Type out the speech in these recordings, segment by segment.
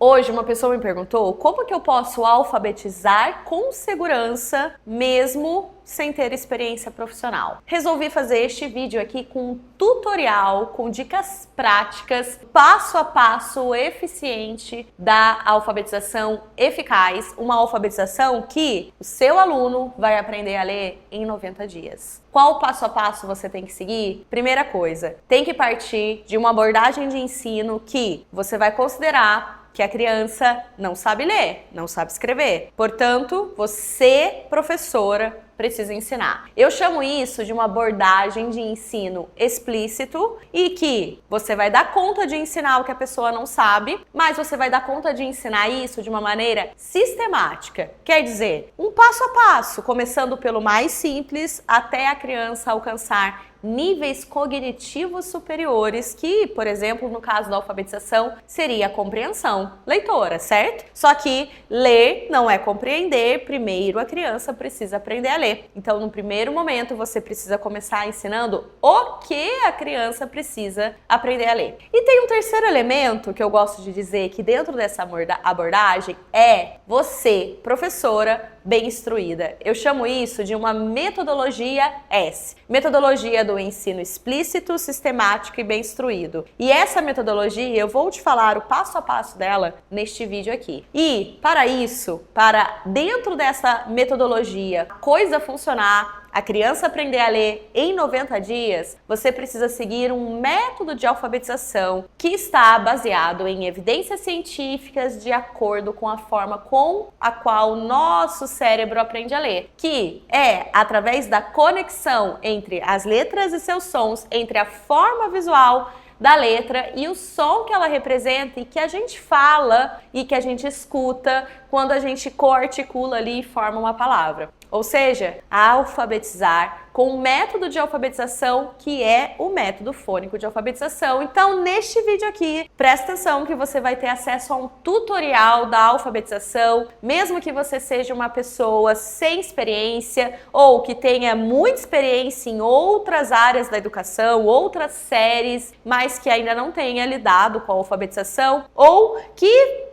Hoje uma pessoa me perguntou como que eu posso alfabetizar com segurança mesmo sem ter experiência profissional. Resolvi fazer este vídeo aqui com um tutorial, com dicas práticas, passo a passo eficiente da alfabetização eficaz, uma alfabetização que o seu aluno vai aprender a ler em 90 dias. Qual passo a passo você tem que seguir? Primeira coisa, tem que partir de uma abordagem de ensino que você vai considerar que a criança não sabe ler, não sabe escrever. Portanto, você, professora, precisa ensinar. Eu chamo isso de uma abordagem de ensino explícito e que você vai dar conta de ensinar o que a pessoa não sabe, mas você vai dar conta de ensinar isso de uma maneira sistemática. Quer dizer, um passo a passo, começando pelo mais simples até a criança alcançar níveis cognitivos superiores, que, por exemplo, no caso da alfabetização, seria a compreensão leitora, certo? Só que ler não é compreender, primeiro a criança precisa aprender a ler. Então, no primeiro momento, você precisa começar ensinando o que a criança precisa aprender a ler. E tem um terceiro elemento que eu gosto de dizer que dentro dessa abordagem é você, professora, bem instruída. Eu chamo isso de uma metodologia S. Metodologia do ensino explícito, sistemático e bem instruído. E essa metodologia, eu vou te falar o passo a passo dela neste vídeo aqui. E para isso, para dentro dessa metodologia, a coisa funcionar, a criança aprender a ler em 90 dias, você precisa seguir um método de alfabetização que está baseado em evidências científicas de acordo com a forma com a qual o nosso cérebro aprende a ler, que é através da conexão entre as letras e seus sons, entre a forma visual da letra e o som que ela representa e que a gente fala e que a gente escuta quando a gente coarticula ali e forma uma palavra. Ou seja, alfabetizar com um método de alfabetização que é o método fônico de alfabetização. Então, neste vídeo aqui, presta atenção que você vai ter acesso a um tutorial da alfabetização, mesmo que você seja uma pessoa sem experiência ou que tenha muita experiência em outras áreas da educação, outras séries, mas que ainda não tenha lidado com a alfabetização ou que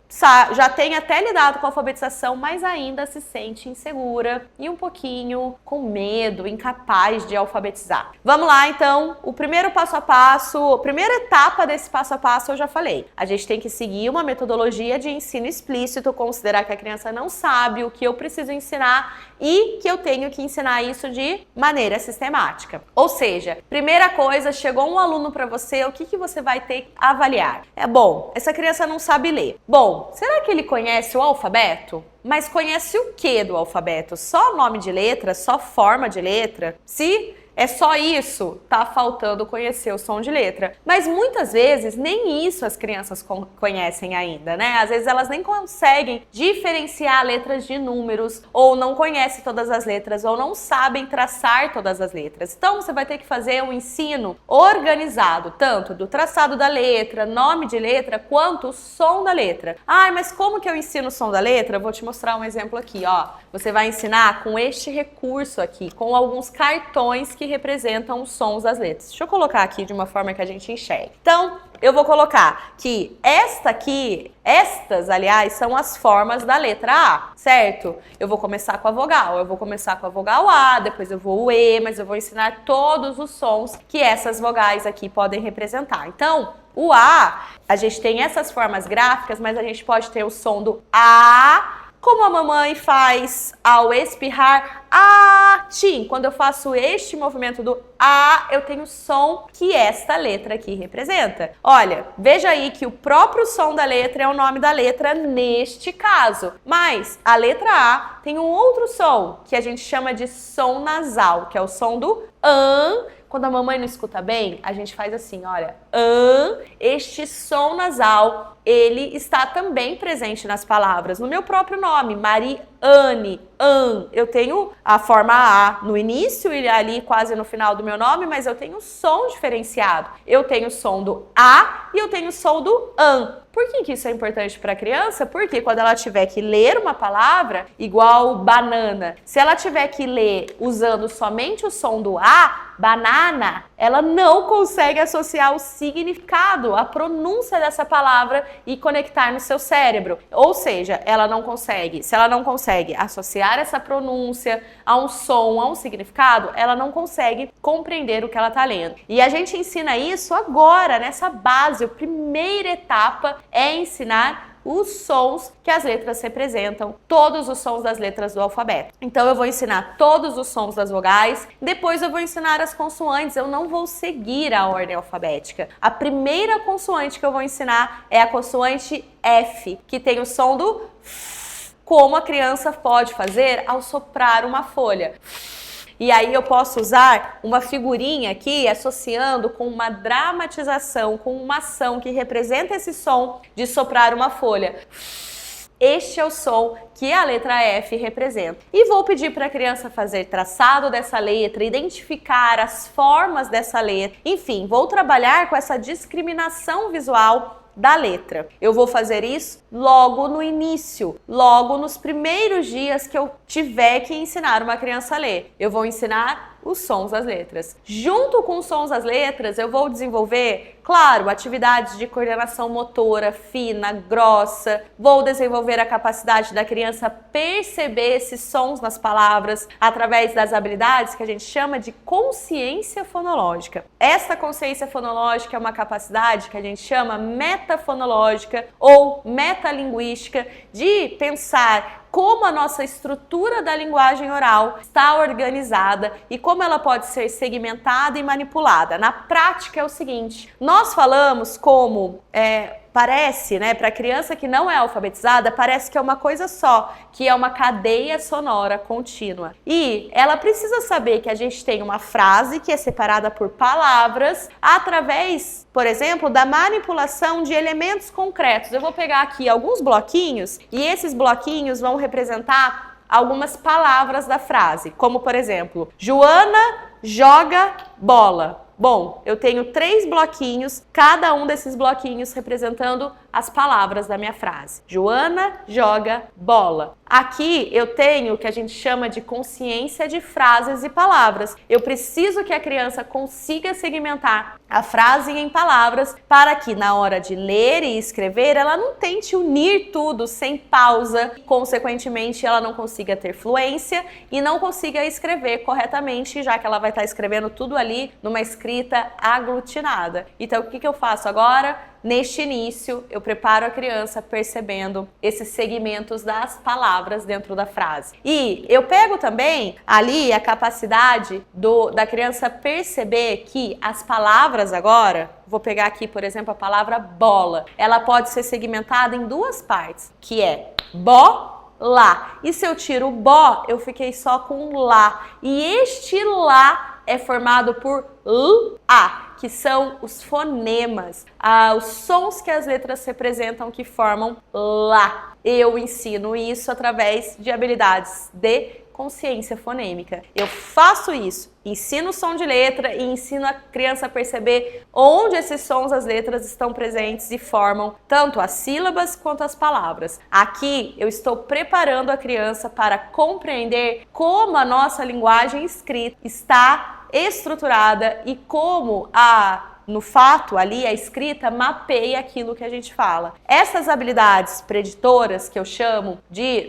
já tem até lidado com a alfabetização, mas ainda se sente insegura e um pouquinho com medo, incapaz de alfabetizar. Vamos lá, então. O primeiro passo a passo, a primeira etapa desse passo a passo eu já falei. A gente tem que seguir uma metodologia de ensino explícito, considerar que a criança não sabe o que eu preciso ensinar e que eu tenho que ensinar isso de maneira sistemática. Ou seja, primeira coisa, chegou um aluno para você, o que você vai ter que avaliar? Bom, essa criança não sabe ler. Bom, será que ele conhece o alfabeto? Mas conhece o que do alfabeto? Só nome de letra? Só forma de letra? Se é só isso, tá faltando conhecer o som de letra. Mas muitas vezes nem isso as crianças conhecem ainda, né? Às vezes elas nem conseguem diferenciar letras de números, ou não conhecem todas as letras, ou não sabem traçar todas as letras. Então você vai ter que fazer um ensino organizado, tanto do traçado da letra, nome de letra, quanto o som da letra. Ah, mas como que eu ensino o som da letra? Eu vou te mostrar um exemplo aqui, ó. Você vai ensinar com este recurso aqui, com alguns cartões que representam os sons das letras. Deixa eu colocar aqui de uma forma que a gente enxergue. Então, eu vou colocar que estas, aliás, são as formas da letra A, certo? Eu vou começar com a vogal, A, depois eu vou o E, mas eu vou ensinar todos os sons que essas vogais aqui podem representar. Então, o A, a gente tem essas formas gráficas, mas a gente pode ter o som do A, como a mamãe faz ao espirrar, tim. Quando eu faço este movimento do A, eu tenho o som que esta letra aqui representa. Olha, veja aí que o próprio som da letra é o nome da letra neste caso. Mas a letra A tem um outro som que a gente chama de som nasal, que é o som do an. Quando a mamãe não escuta bem, a gente faz assim, olha, este som nasal, ele está também presente nas palavras. No meu próprio nome, Mariane, Eu tenho a forma A no início e ali quase no final do meu nome, mas eu tenho som diferenciado. Eu tenho o som do A e eu tenho o som do an. Por que isso é importante para a criança? Porque quando ela tiver que ler uma palavra, igual banana, se ela tiver que ler usando somente o som do A, banana, ela não consegue associar o significado, a pronúncia dessa palavra e conectar no seu cérebro. Ou seja, ela não consegue, se ela não consegue associar essa pronúncia a um som, a um significado, ela não consegue compreender o que ela está lendo. E a gente ensina isso agora, nessa base, a primeira etapa é ensinar os sons que as letras representam, todos os sons das letras do alfabeto. Então eu vou ensinar todos os sons das vogais, depois eu vou ensinar as consoantes, eu não vou seguir a ordem alfabética. A primeira consoante que eu vou ensinar é a consoante F, que tem o som do F, como a criança pode fazer ao soprar uma folha. E aí eu posso usar uma figurinha aqui associando com uma dramatização, com uma ação que representa esse som de soprar uma folha. Este é o som que a letra F representa. E vou pedir para a criança fazer traçado dessa letra, identificar as formas dessa letra. Enfim, vou trabalhar com essa discriminação visual da letra. Eu vou fazer isso logo no início, logo nos primeiros dias que eu tiver que ensinar uma criança a ler. Eu vou ensinar os sons das letras. Junto com os sons das letras, eu vou desenvolver, claro, atividades de coordenação motora fina, grossa. Vou desenvolver a capacidade da criança perceber esses sons nas palavras através das habilidades que a gente chama de consciência fonológica. Essa consciência fonológica é uma capacidade que a gente chama metafonológica ou metalinguística, de pensar como a nossa estrutura da linguagem oral está organizada e como ela pode ser segmentada e manipulada. Na prática é o seguinte, nós falamos como parece, né, para criança que não é alfabetizada, parece que é uma coisa só, que é uma cadeia sonora contínua. E ela precisa saber que a gente tem uma frase que é separada por palavras através, por exemplo, da manipulação de elementos concretos. Eu vou pegar aqui alguns bloquinhos e esses bloquinhos vão representar algumas palavras da frase, como por exemplo, Joana joga bola. Bom, eu tenho 3 bloquinhos, cada um desses bloquinhos representando as palavras da minha frase. Joana joga bola. Aqui eu tenho o que a gente chama de consciência de frases e palavras. Eu preciso que a criança consiga segmentar a frase em palavras para que na hora de ler e escrever ela não tente unir tudo sem pausa. Consequentemente, ela não consiga ter fluência e não consiga escrever corretamente, já que ela vai estar escrevendo tudo ali numa escrita aglutinada. Então, o que eu faço agora? Neste início, eu preparo a criança percebendo esses segmentos das palavras dentro da frase. E eu pego também ali a capacidade da criança perceber que as palavras agora, vou pegar aqui, por exemplo, a palavra bola. Ela pode ser segmentada em 2 partes, que é lá. E se eu tiro o bó, eu fiquei só com lá. E este lá é formado por a, que são os fonemas, os sons que as letras representam que formam lá. Eu ensino isso através de habilidades de consciência fonêmica. Eu faço isso, ensino o som de letra e ensino a criança a perceber onde esses sons das letras estão presentes e formam tanto as sílabas quanto as palavras. Aqui eu estou preparando a criança para compreender como a nossa linguagem escrita está estruturada e como no fato ali, a escrita mapeia aquilo que a gente fala. Essas habilidades preditoras que eu chamo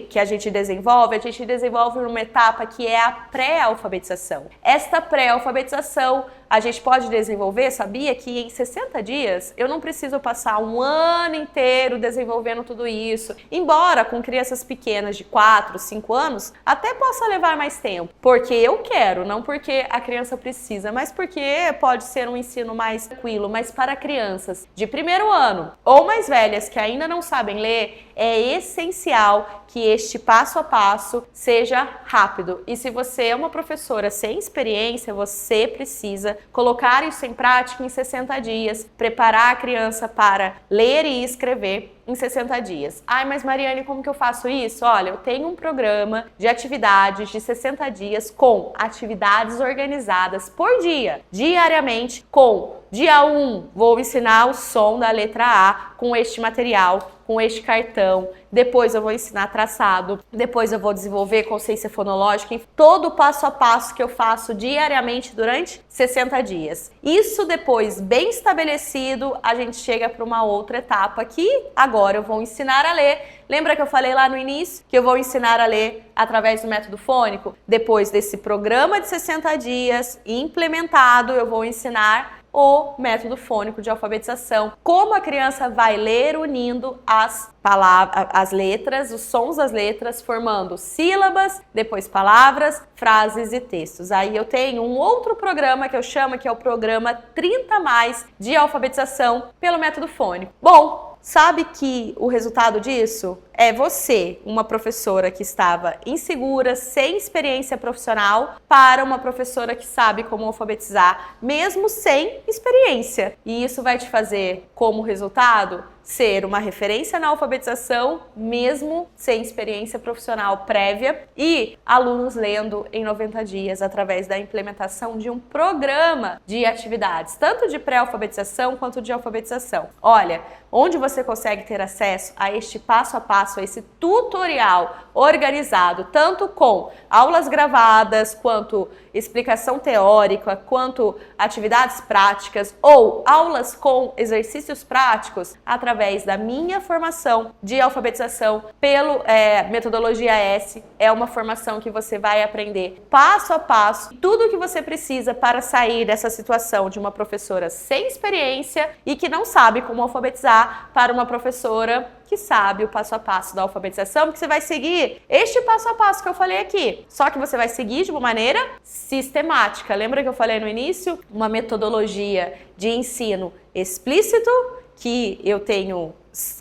que a gente desenvolve numa etapa que é a pré-alfabetização. Esta pré-alfabetização a gente pode desenvolver, sabia que em 60 dias eu não preciso passar um ano inteiro desenvolvendo tudo isso, embora com crianças pequenas de 4, 5 anos até possa levar mais tempo, porque eu quero, não porque a criança precisa, mas porque pode ser um ensino mais tranquilo. Mas para crianças de primeiro ano ou mais velhas que ainda não sabem ler, é essencial que este passo a passo seja rápido. E se você é uma professora sem experiência, você precisa colocar isso em prática em 60 dias, preparar a criança para ler e escrever em 60 dias. Ai, mas Mariane, como que eu faço isso? Olha, eu tenho um programa de atividades de 60 dias com atividades organizadas por dia, diariamente, com dia 1, vou ensinar o som da letra A com este material, com este cartão. Depois eu vou ensinar traçado. Depois eu vou desenvolver consciência fonológica. Em todo o passo a passo que eu faço diariamente durante 60 dias. Isso depois, bem estabelecido, a gente chega para uma outra etapa que agora eu vou ensinar a ler. Lembra que eu falei lá no início que eu vou ensinar a ler através do método fônico? Depois desse programa de 60 dias implementado, eu vou ensinar o método fônico de alfabetização. Como a criança vai ler unindo as palavras, as letras, os sons das letras, formando sílabas, depois palavras, frases e textos. Aí eu tenho um outro programa que eu chamo, que é o programa 30+ de alfabetização pelo método fônico. Bom, sabe que o resultado disso é você, uma professora que estava insegura, sem experiência profissional, para uma professora que sabe como alfabetizar, mesmo sem experiência. E isso vai te fazer, como resultado, ser uma referência na alfabetização, mesmo sem experiência profissional prévia, e alunos lendo em 90 dias através da implementação de um programa de atividades, tanto de pré-alfabetização quanto de alfabetização. Olha, onde você consegue ter acesso a este passo a passo, a esse tutorial organizado, tanto com aulas gravadas, quanto explicação teórica, quanto atividades práticas ou aulas com exercícios práticos, através da minha formação de alfabetização pelo Metodologia S. É uma formação que você vai aprender passo a passo tudo o que você precisa para sair dessa situação de uma professora sem experiência e que não sabe como alfabetizar para uma professora que sabe o passo a passo da alfabetização, porque você vai seguir este passo a passo que eu falei aqui. Só que você vai seguir de uma maneira sistemática. Lembra que eu falei no início? Uma metodologia de ensino explícito, que eu tenho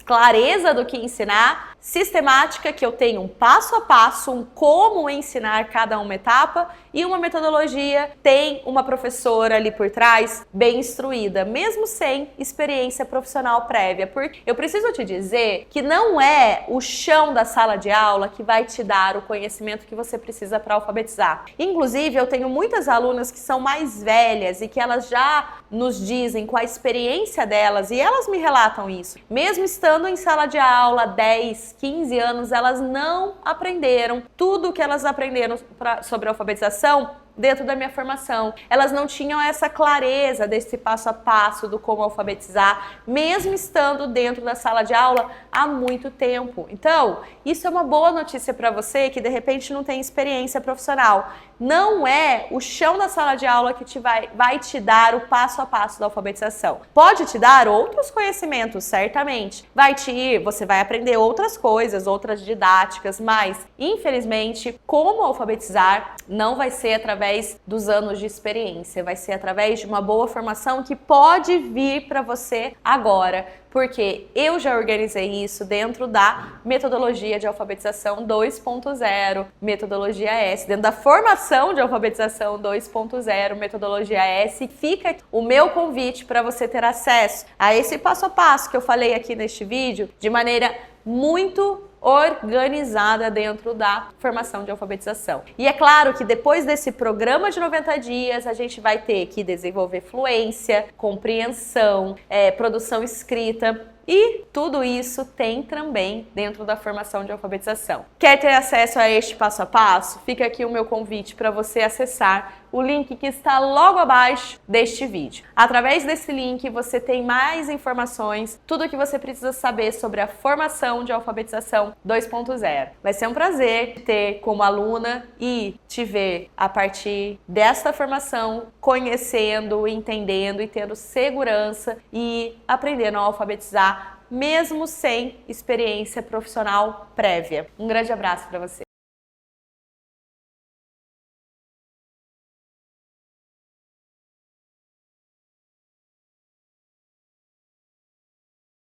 clareza do que ensinar, sistemática, que eu tenho um passo a passo, um como ensinar cada uma etapa, e uma metodologia tem uma professora ali por trás bem instruída, mesmo sem experiência profissional prévia. Porque eu preciso te dizer que não é o chão da sala de aula que vai te dar o conhecimento que você precisa para alfabetizar. Inclusive, eu tenho muitas alunas que são mais velhas e que elas já nos dizem com a experiência delas, e elas me relatam isso. Mesmo estando em sala de aula 10, 15 anos, elas não aprenderam tudo o que elas aprenderam sobre alfabetização dentro da minha formação. Elas não tinham essa clareza desse passo a passo do como alfabetizar, mesmo estando dentro da sala de aula há muito tempo. Então, isso é uma boa notícia para você que de repente não tem experiência profissional. Não é o chão da sala de aula que vai te dar o passo a passo da alfabetização. Pode te dar outros conhecimentos, certamente. Você vai aprender outras coisas, outras didáticas, mas, infelizmente, como alfabetizar não vai ser através dos anos de experiência, vai ser através de uma boa formação que pode vir para você agora, porque eu já organizei isso dentro da metodologia de alfabetização 2.0, metodologia S, dentro da formação de alfabetização 2.0, metodologia S. Fica o meu convite para você ter acesso a esse passo a passo que eu falei aqui neste vídeo de maneira muito organizada dentro da formação de alfabetização. E é claro que depois desse programa de 90 dias, a gente vai ter que desenvolver fluência, compreensão, produção escrita, e tudo isso tem também dentro da formação de alfabetização. Quer ter acesso a este passo a passo? Fica aqui o meu convite para você acessar o link que está logo abaixo deste vídeo. Através desse link você tem mais informações, tudo o que você precisa saber sobre a formação de alfabetização 2.0. Vai ser um prazer ter como aluna e te ver a partir desta formação, conhecendo, entendendo e tendo segurança e aprendendo a alfabetizar mesmo sem experiência profissional prévia. Um grande abraço para você.